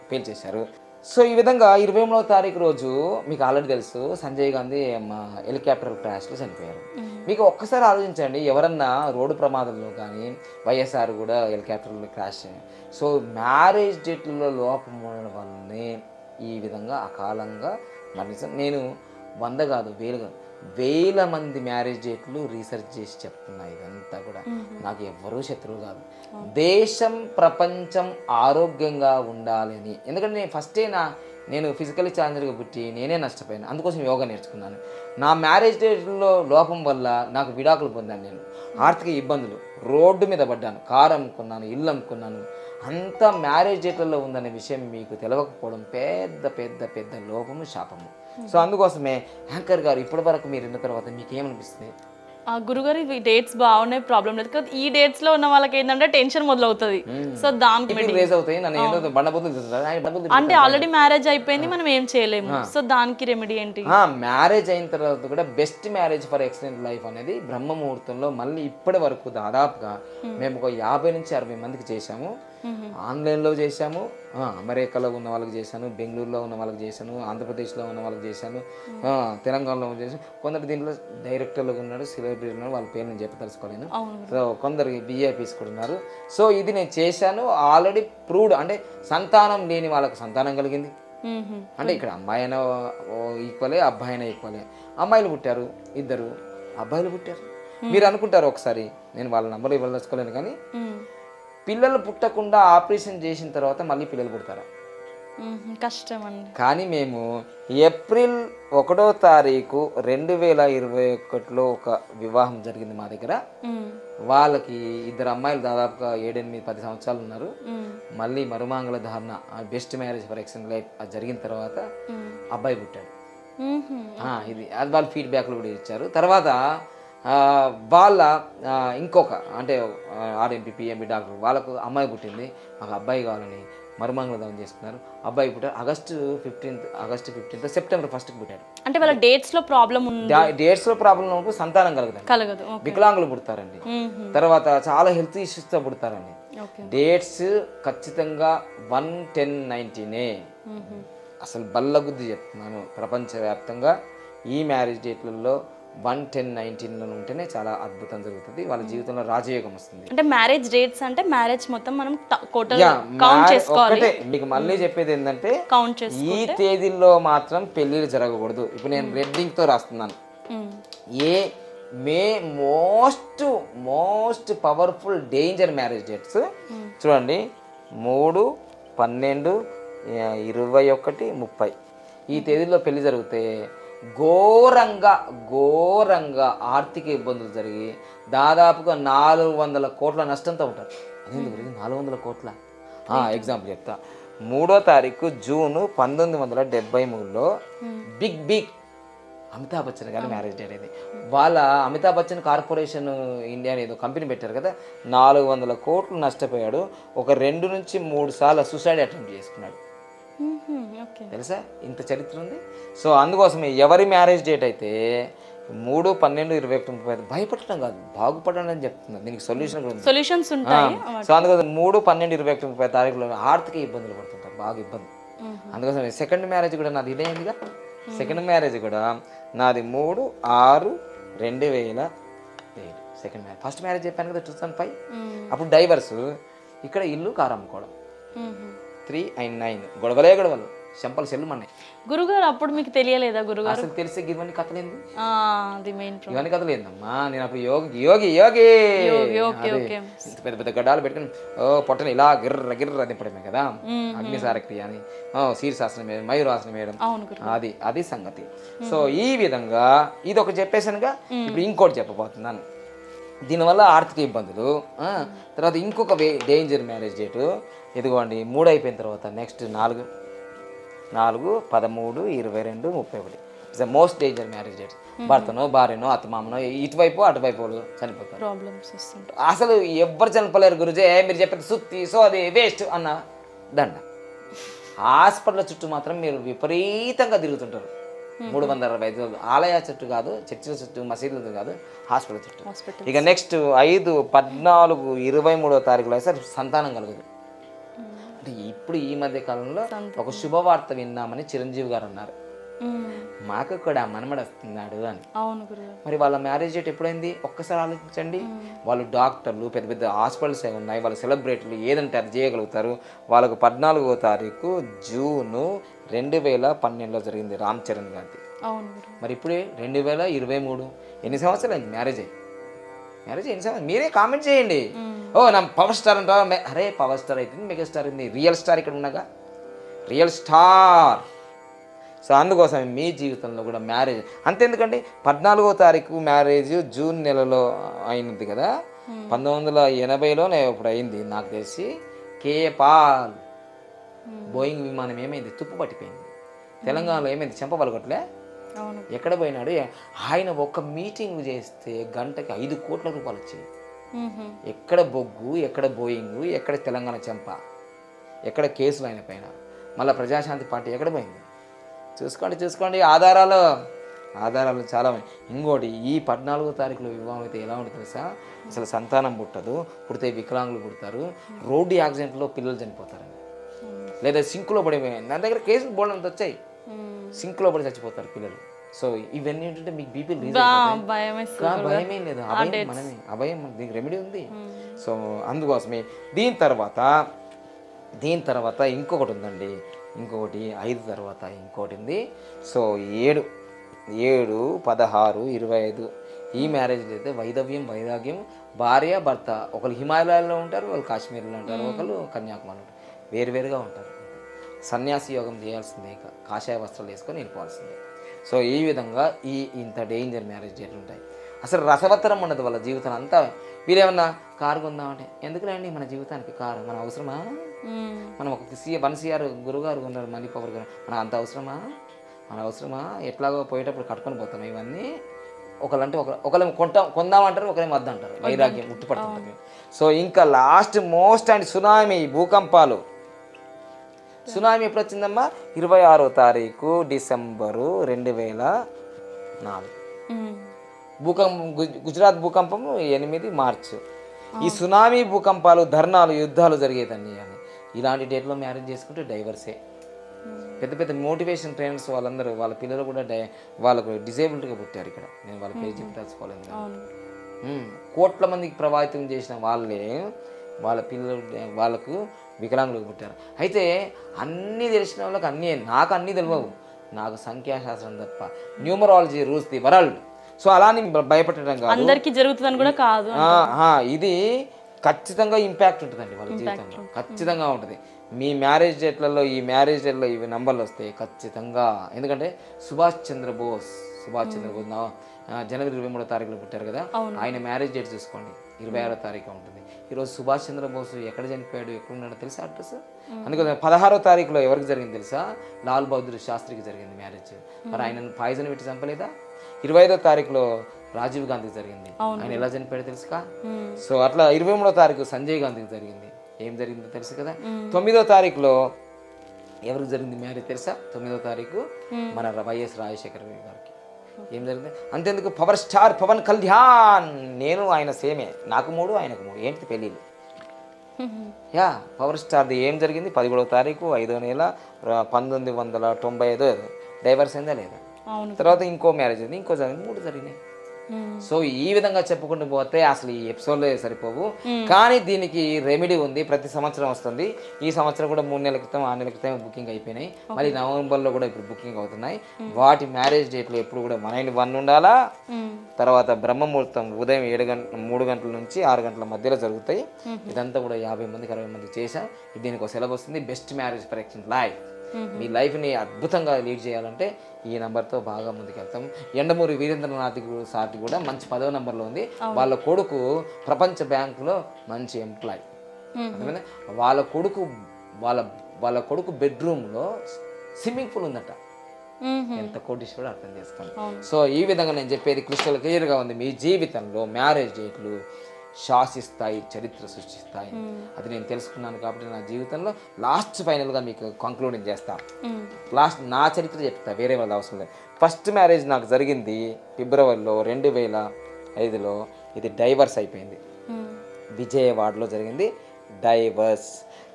పేల్చేశారు. సో ఈ విధంగా 23వ తారీఖు రోజు మీకు ఆల్రెడీ తెలుసు సంజయ్ గాంధీ మా హెలికాప్టర్ క్రాష్లో చనిపోయారు. మీకు ఒక్కసారి ఆలోచించండి, ఎవరన్నా రోడ్డు ప్రమాదంలో కానీ వైఎస్ఆర్ కూడా హెలికాప్టర్లో క్రాష్ అయ్యాయి. సో మ్యారేజ్ డేట్లలో లోపం ఉండడం వల్లనే ఈ విధంగా అకాలంగా మరణించాను. నేను 100 కాదు 1000 కాదు వేల మంది మ్యారేజ్ డేట్లు రీసెర్చ్ చేసి చెప్తున్నా. ఇదంతా కూడా నాకు ఎవ్వరూ శత్రువు కాదు. దేశం ప్రపంచం ఆరోగ్యంగా ఉండాలని, ఎందుకంటే నేను ఫిజికల్లీ ఛాలెంజర్గా పుట్టి నేనే నష్టపోయాను. అందుకోసం యోగా నేర్చుకున్నాను. నా మ్యారేజ్ డేట్లో లోపం వల్ల నాకు విడాకులు పొందాను. నేను ఆర్థిక ఇబ్బందులు, రోడ్డు మీద పడ్డాను, కారు అమ్ముకున్నాను, ఇల్లు అమ్ముకున్నాను. అంతా మ్యారేజ్ డేట్లలో ఉందనే విషయం మీకు తెలవకపోవడం పెద్ద పెద్ద పెద్ద లోపము, శాపము. సో అందుకోసమే యాంకర్ గారు ఇప్పటి వరకు మీరు విన్న తర్వాత మీకు ఏమనిపిస్తుంది? గురుగారు ఇవి డేట్స్ బాగున్నాయి, ప్రాబ్లం లేదు. కానీ ఈ డేట్స్ లో ఉన్న వాళ్ళకి ఏంటంటే టెన్షన్ మొదలవుతుంది. సో దానికి రేజ్ అవుతాయి. నన్ను ఏదో బండబుద్ధులు అంటే ఆల్రెడీ మ్యారేజ్ అయిపోయింది, మనం ఏం చేయలేము. సో దానికి రెమెడీ ఏంటి? మ్యారేజ్ అయిన తర్వాత కూడా best marriage for excellent life అనేది బ్రహ్మ ముహూర్తంలో మళ్ళీ ఇప్పటి వరకు దాదాపుగా మేము ఒక 50 నుంచి 60 మందికి చేశాము. ఆన్లైన్లో చేశాము, అమెరికాలో ఉన్న వాళ్ళకి చేశాను, బెంగళూరులో ఉన్న వాళ్ళకి చేశాను, ఆంధ్రప్రదేశ్లో ఉన్న వాళ్ళకి చేశాను, తెలంగాణలో చేశాను. కొందరు దీంట్లో డైరెక్టర్లు ఉన్నాడు, సెలబ్రిటీ ఉన్నాడు, వాళ్ళ పేరు నేను చెప్పదలుచుకోలేను. సో కొందరికి విఐపీస్ కూడా ఉన్నారు. సో ఇది నేను చేశాను, ఆల్రెడీ ప్రూవ్డ్. అంటే సంతానం లేని వాళ్ళకి సంతానం కలిగింది. అంటే ఇక్కడ అమ్మాయి అయినా ఈక్వలే, అబ్బాయి అయినా ఈక్వలే. అమ్మాయిలు పుట్టారు, 2 అబ్బాయిలు పుట్టారు. మీరు అనుకుంటారు ఒకసారి, నేను వాళ్ళ నంబర్ ఇవ్వదలుచుకోలేను, కానీ పిల్లలు పుట్టకుండా ఆపరేషన్ చేసిన తర్వాత మళ్ళీ పిల్లలు పుడతారా? కష్టం అండి. కానీ మేము ఏప్రిల్ 1వ తారీఖు 2021లో ఒక వివాహం జరిగింది మా దగ్గర. వాళ్ళకి 2 అమ్మాయిలు, దాదాపుగా 7, 8, 10 సంవత్సరాలు ఉన్నారు. మళ్ళీ మరుమాంగళ ధారణ, best marriage for excellent life అది జరిగిన తర్వాత అబ్బాయి పుట్టాడు. ఇది అది వాళ్ళు ఫీడ్బ్యాక్లు కూడా ఇచ్చారు. తర్వాత వాళ్ళ ఇంకొక అంటే ఆర్ఎంపీ పిఎంపీ డాక్టర్ వాళ్ళకు అమ్మాయి పుట్టింది. మాకు అబ్బాయి కావాలని మరుమంగళ దానం చేసుకున్నారు. అబ్బాయి పుట్టారు ఆగస్టు 15, సెప్టెంబర్ 1కి పుట్టాడు. అంటే వాళ్ళ డేట్స్లో ప్రాబ్లం ఉంది. డేట్స్లో ప్రాబ్లం ఉన్నప్పుడు సంతానం కలగదు, వికలాంగులు పుడతారండి. తర్వాత చాలా హెల్త్ ఇష్యూస్తో పుడతారండి. డేట్స్ ఖచ్చితంగా 1-10-19 అసలు బల్లగుద్ది చెప్తున్నాను. ప్రపంచవ్యాప్తంగా ఈ మ్యారేజ్ డేట్లలో 1-10-19 ఉంటేనే చాలా అద్భుతం జరుగుతుంది. వాళ్ళ జీవితంలో రాజయోగం వస్తుంది. అంటే మ్యారేజ్ డేట్స్ అంటే మ్యారేజ్ మొత్తం మనం టోటల్ కౌంట్ చేసుకోవాలి. ఒకటే మీకు మళ్ళీ చెప్పేది ఏంటంటే, ఈ తేదీల్లో మాత్రం పెళ్లిళ్ళు జరగకూడదు. ఇప్పుడు నేను రెడ్డింగ్ తో రాస్తున్నాను. Most powerful danger marriage dates చూడండి. 3, 12, 21, 30 ఈ తేదీల్లో పెళ్లి జరిగితే ఘోరంగా ఆర్థిక ఇబ్బందులు జరిగి దాదాపుగా 400 కోట్ల నష్టంతో ఉంటారు. అదేందుకు 400 కోట్ల? ఎగ్జాంపుల్ చెప్తా. 3వ తారీఖు జూన్ 1973లో బిగ్ అమితాబ్ బచ్చన్ గారి మ్యారేజ్ డే అనేది. వాళ్ళ అమితాబ్ బచ్చన్ కార్పొరేషన్ ఇండియా ఏదో కంపెనీ పెట్టారు కదా, 400 కోట్లు నష్టపోయాడు. ఒక 2 నుంచి 3 సార్లు సూసైడ్ అటెంప్ట్ చేసుకున్నాడు. తెలుసా? ఇంత చరిత్ర ఉంది. సో అందుకోసమే ఎవరి మ్యారేజ్ డేట్ అయితే 3, 12, 21, 30 భయపడటం కాదు, బాగుపడడం అని చెప్తున్నా. దీనికి సొల్యూషన్స్ ఉంటాయి. సో అందుకోసం 3, 12, 21, 30 తారీఖులో ఆర్థిక ఇబ్బందులు పడుతుంటారు, బాగా ఇబ్బంది. అందుకోసం సెకండ్ మ్యారేజ్ కూడా నాది ఇదే అయిందిగా. సెకండ్ మ్యారేజ్ కూడా నాది 3/6/2007 సెకండ్ మ్యారేజ్. ఫస్ట్ మ్యారేజ్ చెప్పాను కదా 2005. అప్పుడు డైవర్స్, ఇక్కడ ఇల్లు కారు అమ్ముకోవడం. 3 and 9 గొడవలు చెంపలు సెల్లుమన్నాయి. గురుగారు అప్పుడు మీకు తెలియలేదా గురుగారు? అసలు తెలిసే ఇవన్నీ కథలేంది, ఇవన్నీ కథలేదమ్మా. నేను అప్పుడు పెద్ద పెద్ద గడ్డాలు పెట్టుకుని పొట్టని ఇలా గిర్ర దింపడమే కదా, అగ్నిసారక్రియ అని, శీర్షాసనం వేయడం, మయూరాసనం వేయడం, అది సంగతి. సో ఈ విధంగా ఇది ఒకటి చెప్పేసానుగా. ఇప్పుడు ఇంకోటి చెప్పబోతున్నాను. దీనివల్ల ఆర్థిక ఇబ్బందులు. తర్వాత ఇంకొక డేంజర్ మ్యారేజ్ డేటు ఇదిగోండి. 3 అయిపోయిన తర్వాత next 4, 13, 22, 31 it's the most danger marriage dates. భర్తనో భార్యనో అత్తమామనో ఇటువైపు అటువైపు చనిపోతారు. అసలు ఎవ్వరు చనిపోలేరు గురుజీ, మీరు చెప్పేది సుత్తి, సో అది వేస్ట్ అన్న దండ. హాస్పిటల్ చుట్టూ మాత్రం మీరు విపరీతంగా తిరుగుతుంటారు. 365 రోజులు. ఆలయ చుట్టూ కాదు, చర్చిల చుట్టూ, మసీదులతో కాదు, హాస్పిటల్ చుట్టూ. ఇక నెక్స్ట్ 5, 14, 23వ తారీఖులో అయితే సంతానం కలగదు. అంటే ఇప్పుడు ఈ మధ్య కాలంలో ఒక శుభవార్త విన్నామని చిరంజీవి గారు అన్నారు, మాకు కూడా మనమడు వస్తున్నాడు అని. అవును గురుగారు. మరి వాళ్ళ మ్యారేజ్ డేట్ ఎప్పుడైంది ఒక్కసారి ఆలోచించండి. వాళ్ళు డాక్టర్లు, పెద్ద పెద్ద హాస్పిటల్స్ అవి ఉన్నాయి, వాళ్ళు సెలబ్రిటీలు, ఏదంటే అది చేయగలుగుతారు. వాళ్ళకు 14వ తారీఖు జూను 2012లో జరిగింది రామ్ చరణ్ గారిది. అవును గురుగారు. మరి ఇప్పుడే 2023, ఎన్ని సంవత్సరాలు అయింది మ్యారేజ్ అయ్యి? మ్యారేజ్ ఎన్ని సంవత్సరాలు? మీరే కామెంట్ చేయండి. ఓ నా పవర్ స్టార్ అంటారా? అరే పవర్ స్టార్ అయిపోయింది, మెగా స్టార్ అయింది, రియల్ స్టార్ ఇక్కడ ఉన్నాగా, రియల్ స్టార్. సో అందుకోసం మీ జీవితంలో కూడా మ్యారేజ్ అంతెందుకండి, 14వ తారీఖు మ్యారేజ్ జూన్ నెలలో అయినది కదా, 1980లో ఇప్పుడు అయింది నాకు తెలిసి. కేఏ పాల్ బోయింగ్ విమానం ఏమైంది, తుప్పు పట్టిపోయింది. తెలంగాణలో ఏమైంది, చెంప పలగొట్లే, ఎక్కడ పోయినాడు ఆయన. ఒక్క మీటింగ్ చేస్తే గంటకి 5 కోట్ల రూపాయలు వచ్చాయి. ఎక్కడ బొగ్గు, ఎక్కడ బోయింగ్, ఎక్కడ తెలంగాణ చెంప, ఎక్కడ కేసులు ఆయన పైన. మళ్ళీ ప్రజాశాంతి పార్టీ ఎక్కడ పోయింది? చూసుకోండి ఆధారాలు చాలా. ఇంకోటి, ఈ 14వ తారీఖులో వివాహం అయితే ఎలా ఉంటుంది తెలుసా, అసలు సంతానం పుట్టదు, పుడితే వికలాంగులు పుడతారు, రోడ్డు యాక్సిడెంట్లో పిల్లలు చనిపోతారండి, లేదా సింకులో పడి, నా దగ్గర కేసులు బోల్డంత వచ్చాయి, సింకులో పడి చచ్చిపోతారు పిల్లలు. సో ఇవన్నీ ఏంటంటే మీకు బీపీ భయమేం లేదు, అభయం మనమే, అభయం దీనికి రెమెడీ ఉంది. సో అందుకోసమే దీని తర్వాత ఇంకొకటి ఉందండి, ఇంకొకటి 5 తర్వాత ఇంకోటి ఉంది. సో 7, 16, 25 ఈ మ్యారేజ్లు అయితే వైరాగ్యం, భార్య భర్త, ఒకరు హిమాలయాల్లో ఉంటారు, వాళ్ళు కాశ్మీర్లో ఉంటారు, ఒకరు కన్యాకుమారి ఉంటారు, వేరువేరుగా ఉంటారు. సన్యాసి యోగం చేయాల్సిందే, ఇక కాషాయ వస్త్రాలు వేసుకొని వెళ్ళిపోవాల్సిందే. సో ఈ విధంగా ఇంత డేంజర్ మ్యారేజ్ డేట్లు ఉంటాయి. అసలు రసవత్తరం ఉండదు వాళ్ళ జీవితం అంతా. వీరేమన్నా కారు కొందామంటే, ఎందుకులేండి మన జీవితానికి కారు, మన అవసరమా? మనం ఒక 1 CR గురుగారు ఉన్నారు, మనీ పవర్ గారు, మన అంత అవసరమా? మన అవసరమా? ఎట్లాగో పోయేటప్పుడు కట్టుకొని పోతాం ఇవన్నీ. ఒకళ్ళేమో కొందామంటారు, ఒకరేమో వద్దంటారు, వైరాగ్యం ఉట్టుపడుతుంటుంది. సో ఇంకా లాస్ట్ మోస్ట్ అండ్ సునామీ, భూకంపాలు. సునామీ ఎప్పుడు వచ్చిందమ్మా? 26వ తారీఖు డిసెంబరు 2004. గుజరాత్ భూకంపం 8 మార్చు. ఈ సునామీ, భూకంపాలు, ధర్నాలు, యుద్ధాలు జరిగేదండి. అని ఇలాంటి డేట్లో మ్యారేజ్ చేసుకుంటే డైవర్సే. పెద్ద పెద్ద మోటివేషన్ ట్రైనర్స్ వాళ్ళందరూ వాళ్ళ పిల్లలు కూడా వాళ్ళకు డిజేబుల్డ్గా పుట్టారు ఇక్కడ. నేను వాళ్ళ పేరు చెప్పి తెలుసుకోలేదు. కోట్ల మందికి ప్రభావితం చేసిన వాళ్ళే వాళ్ళ పిల్లలు వాళ్ళకు వికలాంగులకు పుట్టారు. అయితే అన్నీ తెలిసిన వాళ్ళకి నాకు అన్నీ తెలియవు, నాకు సంఖ్యాశాస్త్రం తప్ప, numerology rules the world. So అలాని భయపెట్టడం కాదు, అందరికీ జరుగుతుందని కూడా కాదు, ఇది ఖచ్చితంగా ఇంపాక్ట్ ఉంటుందండి వాళ్ళ జీవితంలో, ఖచ్చితంగా ఉంటుంది. మీ మ్యారేజ్ డేట్లలో ఇవి నంబర్లు వస్తాయి ఖచ్చితంగా. ఎందుకంటే సుభాష్ చంద్రబోస్ జనవరి 23వ తారీఖులో పుట్టారు కదా, ఆయన మ్యారేజ్ డేట్ చూసుకోండి 26వ తారీఖు ఉంటుంది. ఈరోజు సుభాష్ చంద్రబోస్ ఎక్కడ చనిపోయాడు, ఎక్కడ ఉన్నాడో తెలుసా అడ్రస్? అందుకని 16వ తారీఖులో ఎవరికి జరిగింది తెలుసా? లాల్ బహదూర్ శాస్త్రికి జరిగింది మ్యారేజ్. మరి ఆయనను పాయిజన్ పెట్టి చంపలేదా? 25వ తారీఖులో రాజీవ్ గాంధీకి జరిగింది, ఆయన ఎలా చనిపోయాడో తెలుసుకా? సో అట్లా 23వ తారీఖు సంజయ్ గాంధీకి జరిగింది, ఏం జరిగిందో తెలుసు కదా. 9వ తారీఖులో ఎవరికి జరిగింది మ్యారేజ్ తెలుసా? 9వ తారీఖు మన వైఎస్ రాజశేఖర గారికి ఏం జరిగింది. అంతేందుకు పవర్ స్టార్ పవన్ కళ్యాణ్, నేను ఆయన సేమే, నాకు 3 ఆయనకు 3, ఏంటి పెళ్ళిళ్ళు. పవర్ స్టార్ది ఏం జరిగింది? 17వ తారీఖు 5వ నెల 1995 డైవర్స్ అయిందా లేదా? తర్వాత ఇంకో మ్యారేజ్ అయింది, ఇంకో జరిగింది, 3 జరిగినాయి. సో ఈ విధంగా చెప్పుకుంటూ పోతే అసలు ఈ ఎపిసోడ్లో సరిపోవు. కానీ దీనికి రెమెడీ ఉంది, ప్రతి సంవత్సరం వస్తుంది. ఈ సంవత్సరం కూడా 3 నెలల క్రితం 6 నెలల క్రితం బుకింగ్ అయిపోయినాయి, మళ్ళీ నవంబర్లో కూడా ఇప్పుడు బుకింగ్ అవుతున్నాయి. వాటి మ్యారేజ్ డేట్లో ఎప్పుడు కూడా 9:1 ఉండాలా. తర్వాత బ్రహ్మముహూర్తం ఉదయం 3 గంటల నుంచి 6 గంటల మధ్యలో జరుగుతాయి. ఇదంతా కూడా 50 మందికి 60 మందికి చేశాం. దీనికి ఒక సెలవు వస్తుంది, బెస్ట్ మ్యారేజ్ పరీక్ష లైఫ్. మీ లైఫ్ని అద్భుతంగా లీడ్ చేయాలంటే ఈ నెంబర్తో బాగా ముందుకెళ్తాం. ఎండమూరి వీరేంద్రనాథ్ సార్కి కూడా మంచి 10వ నెంబర్లో ఉంది. వాళ్ళ కొడుకు ప్రపంచ బ్యాంకులో మంచి ఎంప్లాయ్. వాళ్ళ కొడుకు బెడ్రూమ్లో స్విమ్మింగ్ పూల్ ఉందట. ఎంత కోటీశ్వరుడు అర్థం చేసుకోండి. సో ఈ విధంగా నేను చెప్పేది క్రిస్టల్ క్లియర్గా ఉంది. మీ జీవితంలో మ్యారేజ్ డేట్లు శాసిస్తాయి, చరిత్ర సృష్టిస్తాయి. అది నేను తెలుసుకున్నాను కాబట్టి నా జీవితంలో లాస్ట్ ఫైనల్గా మీకు కంక్లూడింగ్ చేస్తాను. లాస్ట్ నా చరిత్ర చెప్తా, వేరే వాళ్ళ అవసరం లేదు. ఫస్ట్ మ్యారేజ్ నాకు జరిగింది ఫిబ్రవరిలో 2005లో. ఇది డైవర్స్ అయిపోయింది, విజయవాడలో జరిగింది. డైవర్స్.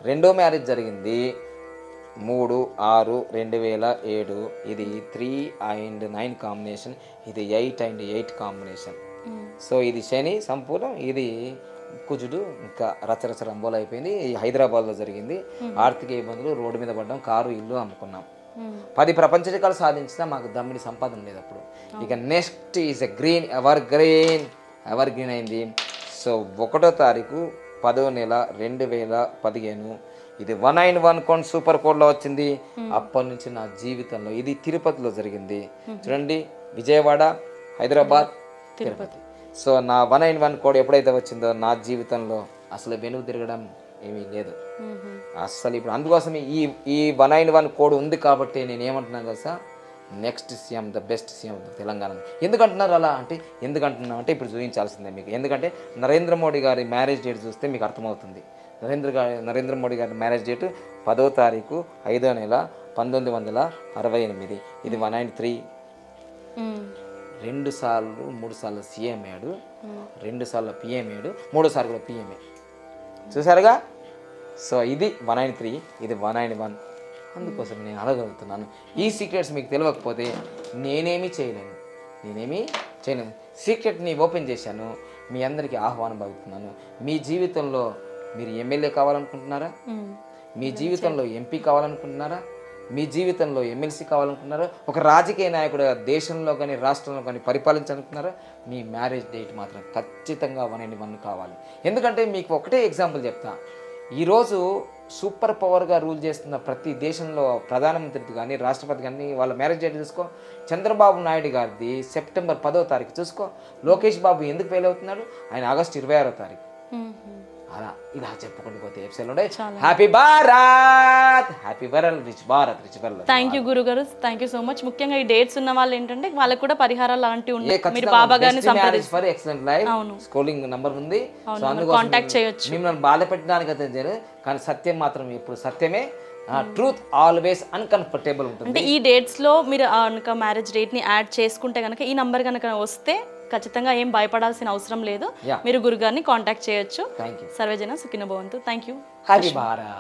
రెండో మ్యారేజ్ జరిగింది 3/6/2007. ఇది 3 and 9 కాంబినేషన్, ఇది 8 and 8 కాంబినేషన్. సో ఇది శని సంపూర్ణం, ఇది కుజుడు ఇంకా రచరచ రంబోలు అయిపోయింది. ఈ హైదరాబాద్లో జరిగింది. ఆర్థిక ఇబ్బందులు, రోడ్డు మీద పడ్డాం, కారు ఇల్లు అమ్ముకున్నాం. 10 ప్రపంచ రికార్డులు సాధించినా మాకు దమ్మిడి సంపాదన లేదు అప్పుడు. ఇక next is a green ever green అయింది. సో 1వ తారీఖు 10వ నెల 2015 ఇది 191 కోడ్ సూపర్ కోడ్లో వచ్చింది. అప్పటి నుంచి నా జీవితంలో ఇది తిరుపతిలో జరిగింది. చూడండి, విజయవాడ, హైదరాబాద్, తిరుపతి. సో నా 191 కోడ్ ఎప్పుడైతే వచ్చిందో నా జీవితంలో అసలు వెనుక తిరగడం ఏమీ లేదు అస్సలు. ఇప్పుడు అందుకోసం ఈ 191 కోడ్ ఉంది కాబట్టి నేను ఏమంటున్నాను కదా, next CM, the best CM Telangana. ఎందుకంటున్నారు అలా అంటే, ఎందుకంటున్నాం అంటే ఇప్పుడు చూపించాల్సిందే మీకు. ఎందుకంటే నరేంద్ర మోడీ గారి మ్యారేజ్ డేట్ చూస్తే మీకు అర్థమవుతుంది. నరేంద్ర మోడీ గారి మ్యారేజ్ డేట్ 10వ తారీఖు 5వ నెల 1968. ఇది 193. 2 సార్లు 3 సార్లు సీఎం అయ్యాడు, 2 సార్లు పిఎం అయ్యాడు, 3వ సారి కూడా పిఎంఏ. చూసారుగా. సో ఇది 193, ఇది 191. అందుకోసం నేను అడగలుగుతున్నాను. ఈ సీక్రెట్స్ మీకు తెలియకపోతే నేనేమీ చేయలేను. సీక్రెట్ని ఓపెన్ చేశాను, మీ అందరికీ ఆహ్వానం పలుకుతున్నాను. మీ జీవితంలో మీరు ఎమ్మెల్యే కావాలనుకుంటున్నారా? మీ జీవితంలో ఎంపీ కావాలనుకుంటున్నారా? మీ జీవితంలో ఎమ్మెల్సీ కావాలనుకుంటున్నారా? ఒక రాజకీయ నాయకుడుగా దేశంలో కానీ రాష్ట్రంలో కానీ పరిపాలించాలనుకుంటున్నారా? మీ మ్యారేజ్ డేట్ మాత్రం ఖచ్చితంగా 191 కావాలి. ఎందుకంటే మీకు ఒకటే ఎగ్జాంపుల్ చెప్తా. ఈరోజు సూపర్ పవర్గా రూల్ చేస్తున్న ప్రతి దేశంలో ప్రధానమంత్రి కానీ రాష్ట్రపతి కానీ వాళ్ళ మ్యారేజ్ డేట్ చూసుకో. చంద్రబాబు నాయుడు గారిది సెప్టెంబర్ 10వ తారీఖు చూసుకో. లోకేష్ బాబు ఎందుకు ఫెయిల్ అవుతున్నాడు? ఆయన ఆగస్టు 26వ తారీఖు. అలా ఇలా చెప్పుకుంటూ పోతే ఎపిసోడ్లు ఉన్నాయి. Happy Bharat, happy world, rich Bharat, rich world. Thank you గురుగారు, థ్యాంక్ యూ సో మచ్. ముఖ్యంగా ఈ డేట్స్ ఉన్న వాళ్ళు ఏంటంటే వాళ్ళకి కూడా పరిహారాలు లాంటివి ఉన్నాయి. మీరు బాబా గారిని for excellent life scrolling number ఉంది, సో అందుకోసం కాంటాక్ట్ చేయొచ్చు. మిమ్మల్ని బాధ పెట్టడానికి అయితే కానీ సత్యం మాత్రం ఎప్పుడు సత్యమే. ట్రూత్ ఆల్వేస్ అన్కంఫర్టబుల్ ఉంటుంది. అంటే ఈ డేట్స్ లో మీరు కనుక మ్యారేజ్ డేట్ ని యాడ్ చేసుకుంటే కనుక ఈ నంబర్ కనుక వస్తే ఖచ్చితంగా ఏం భయపడాల్సిన అవసరం లేదు. మీరు గురుగారిని కాంటాక్ట్ చేయొచ్చు. సర్వేజన సుఖినో భవంతు. Thank you. హ్యాపీ భారత్.